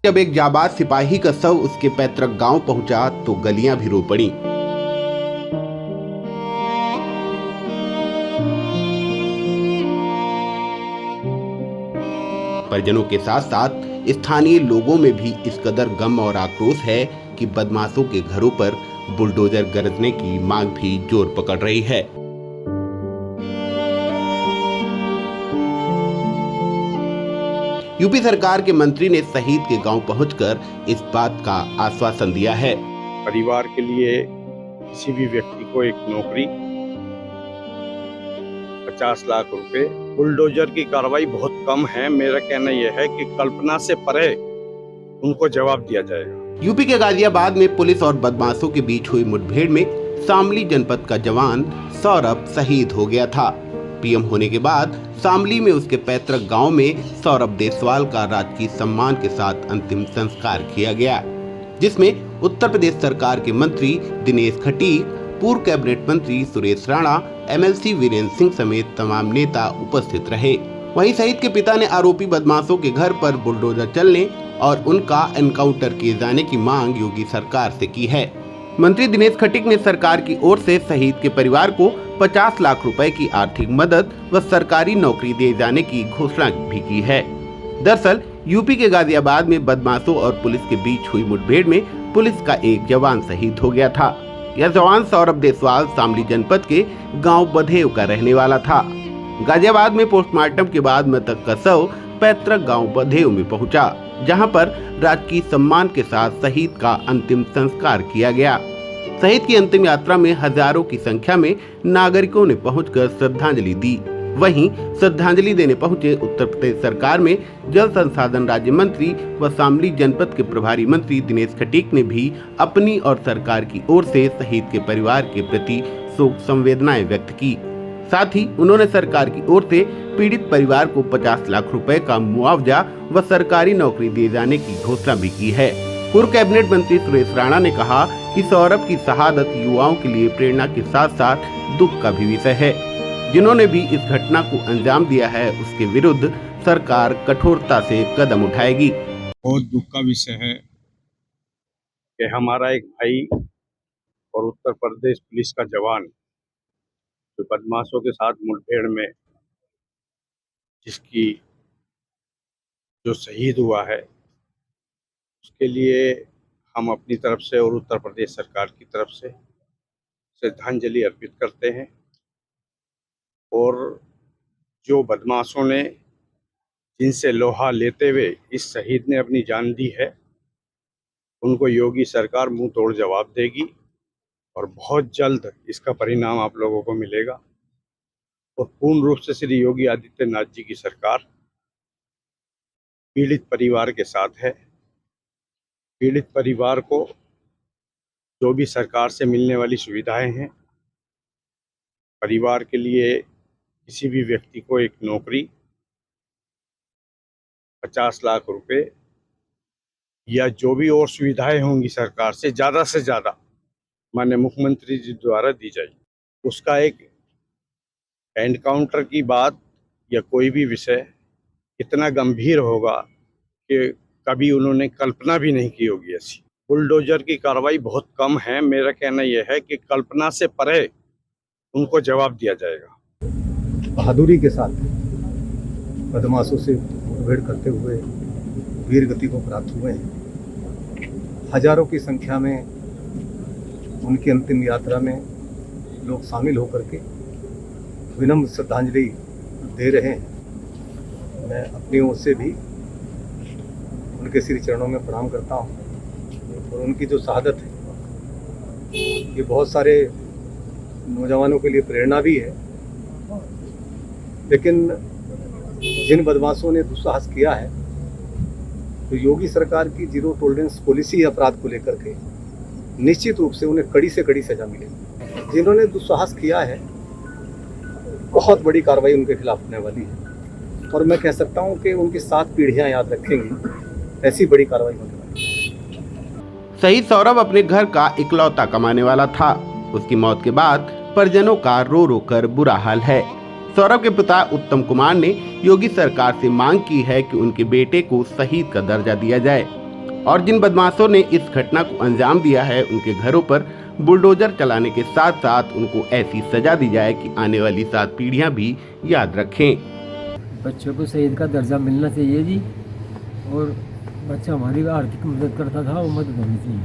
जब एक जाबाज सिपाही का शव उसके पैतृक गांव पहुंचा तो गलियां भी रो पड़ी। परिजनों के साथ साथ स्थानीय लोगों में भी इस कदर गम और आक्रोश है कि बदमाशों के घरों पर बुलडोजर गरजने की मांग भी जोर पकड़ रही है। यूपी सरकार के मंत्री ने शहीद के गांव पहुंचकर इस बात का आश्वासन दिया है। परिवार के लिए किसी भी व्यक्ति को एक नौकरी, 50 लाख रुपए, बुलडोजर की कार्रवाई बहुत कम है। मेरा कहना यह है कि कल्पना से परे उनको जवाब दिया जाएगा। यूपी के गाजियाबाद में पुलिस और बदमाशों के बीच हुई मुठभेड़ में शामली जनपद का जवान सौरभ शहीद हो गया था। पीएम होने के बाद शामली में उसके पैतृक गांव में सौरभ देसवाल का राजकीय सम्मान के साथ अंतिम संस्कार किया गया, जिसमें उत्तर प्रदेश सरकार के मंत्री दिनेश खटीक, पूर्व कैबिनेट मंत्री सुरेश राणा, एमएलसी वीरेंद्र सिंह समेत तमाम नेता उपस्थित रहे। वहीं शहीद के पिता ने आरोपी बदमाशों के घर पर बुलडोजर चलने और उनका एनकाउंटर किए जाने की मांग योगी सरकार से की है। मंत्री दिनेश खटीक ने सरकार की ओर से शहीद के परिवार को 50 लाख रुपए की आर्थिक मदद व सरकारी नौकरी दिए जाने की घोषणा भी की है। दरअसल यूपी के गाजियाबाद में बदमाशों और पुलिस के बीच हुई मुठभेड़ में पुलिस का एक जवान शहीद हो गया था। यह जवान सौरभ देसवाल शामली जनपद के गांव बधेव का रहने वाला था। गाजियाबाद में पोस्टमार्टम के बाद मृतक का शव पैतृक गांव बधेव में पहुंचा, जहां पर राजकीय सम्मान के साथ शहीद का अंतिम संस्कार किया गया। शहीद की अंतिम यात्रा में हजारों की संख्या में नागरिकों ने पहुंचकर श्रद्धांजलि दी। वहीं श्रद्धांजलि देने पहुंचे उत्तर प्रदेश सरकार में जल संसाधन राज्य मंत्री व शामली जनपद के प्रभारी मंत्री दिनेश खटीक ने भी अपनी और सरकार की ओर से शहीद के परिवार के प्रति शोक संवेदनाएं व्यक्त की। साथ ही उन्होंने सरकार की ओर से पीड़ित परिवार को 50 लाख रुपए का मुआवजा व सरकारी नौकरी दिए जाने की घोषणा भी की है। पूर्व कैबिनेट मंत्री सुरेश राणा ने कहा कि सौरभ की शहादत युवाओं के लिए प्रेरणा के साथ साथ दुख का भी विषय है। जिन्होंने भी इस घटना को अंजाम दिया है उसके विरुद्ध सरकार कठोरता से कदम उठाएगी। बहुत दुख का विषय है कि हमारा एक भाई और उत्तर प्रदेश पुलिस का जवान जो बदमाशों के साथ मुठभेड़ में जिसकी जो शहीद हुआ है, उसके लिए हम अपनी तरफ से और उत्तर प्रदेश सरकार की तरफ से श्रद्धांजलि अर्पित करते हैं। और जो बदमाशों ने जिनसे लोहा लेते हुए इस शहीद ने अपनी जान दी है, उनको योगी सरकार मुंह तोड़ जवाब देगी और बहुत जल्द इसका परिणाम आप लोगों को मिलेगा। और पूर्ण रूप से श्री योगी आदित्यनाथ जी की सरकार पीड़ित परिवार के साथ है। पीड़ित परिवार को जो भी सरकार से मिलने वाली सुविधाएं हैं, परिवार के लिए किसी भी व्यक्ति को एक नौकरी, 50 लाख रुपए या जो भी और सुविधाएं होंगी सरकार से ज़्यादा माननीय मुख्यमंत्री जी द्वारा दी जाएगी। उसका एक एनकाउंटर की बात या कोई भी विषय इतना गंभीर होगा कि कभी उन्होंने कल्पना भी नहीं की होगी ऐसी। बुलडोजर की कार्रवाई बहुत कम है। मेरा कहना यह है कि कल्पना से परे उनको जवाब दिया जाएगा। बहादुरी के साथ बदमाशों से मुठभेड़ करते हुए वीर गति को प्राप्त हुए हैं। हजारों की संख्या में उनकी अंतिम यात्रा में लोग शामिल होकर के विनम्र श्रद्धांजलि दे रहे हैं। मैं अपनी ओर से भी उनके श्री चरणों में प्रणाम करता हूँ। और उनकी जो शहादत है ये बहुत सारे नौजवानों के लिए प्रेरणा भी है। लेकिन जिन बदमाशों ने दुस्साहस किया है, तो योगी सरकार की जीरो टॉलरेंस पॉलिसी अपराध को लेकर के निश्चित रूप से उन्हें कड़ी से कड़ी सजा मिलेगी। जिन्होंने दुस्साहस किया है, बहुत बड़ी कार्रवाई उनके खिलाफ होने वाली है। और मैं कह सकता हूं कि उनकी 7 पीढ़ियां याद रखेंगी ऐसी बड़ी कार्रवाई होने वाली है। शहीद सौरभ अपने घर का इकलौता कमाने वाला था। उसकी मौत के बाद परिजनों का रो रो कर बुरा हाल है। सौरभ के पिता उत्तम कुमार ने योगी सरकार से मांग की है कि उनके बेटे को शहीद का दर्जा दिया जाए। और जिन बदमाशों ने इस घटना को अंजाम दिया है उनके घरों पर बुलडोजर चलाने के साथ साथ उनको ऐसी सजा दी जाए कि आने वाली 7 पीढ़ियां भी याद रखें। बच्चों को शहीद का दर्जा मिलना चाहिए जी, और बच्चा हमारी आर्थिक मदद करता था, वो मदद होनी चाहिए।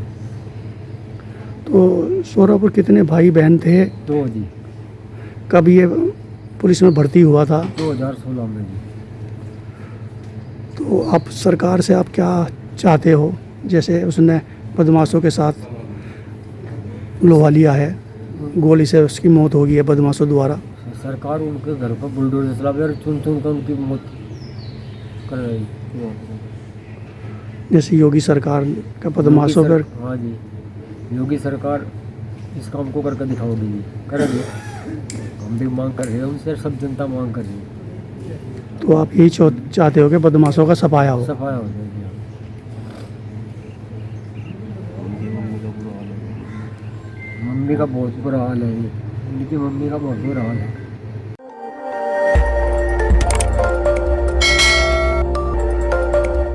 तो सौरभ और कितने भाई बहन थे? 2 जी, कब ये पुलिस में भर्ती हुआ था? 2016 में जी। तो आप सरकार से आप क्या चाहते हो? जैसे उसने बदमाशों के साथ लोहा लिया है, गोली से उसकी मौत हो गई है बदमाशों द्वारा। सरकार उनके घर पर बुलडोजर चला और चुन चुन कर उनकी मौत कर रही है। जैसे योगी सरकार का बदमाशों पर। हाँ जी, योगी सरकार इस काम को करके दिखाओगी जी, करेंगे। हम भी मांग कर रहे हैं उनसे, सब जनता मांग कर रही है। तो आप यही चाहते हो कि बदमाशों का सफाया हो? सफाया हो जाएगी। मम्मी का बहुत बुरा हाल है, उनकी मम्मी का बहुत बुरा हाल है।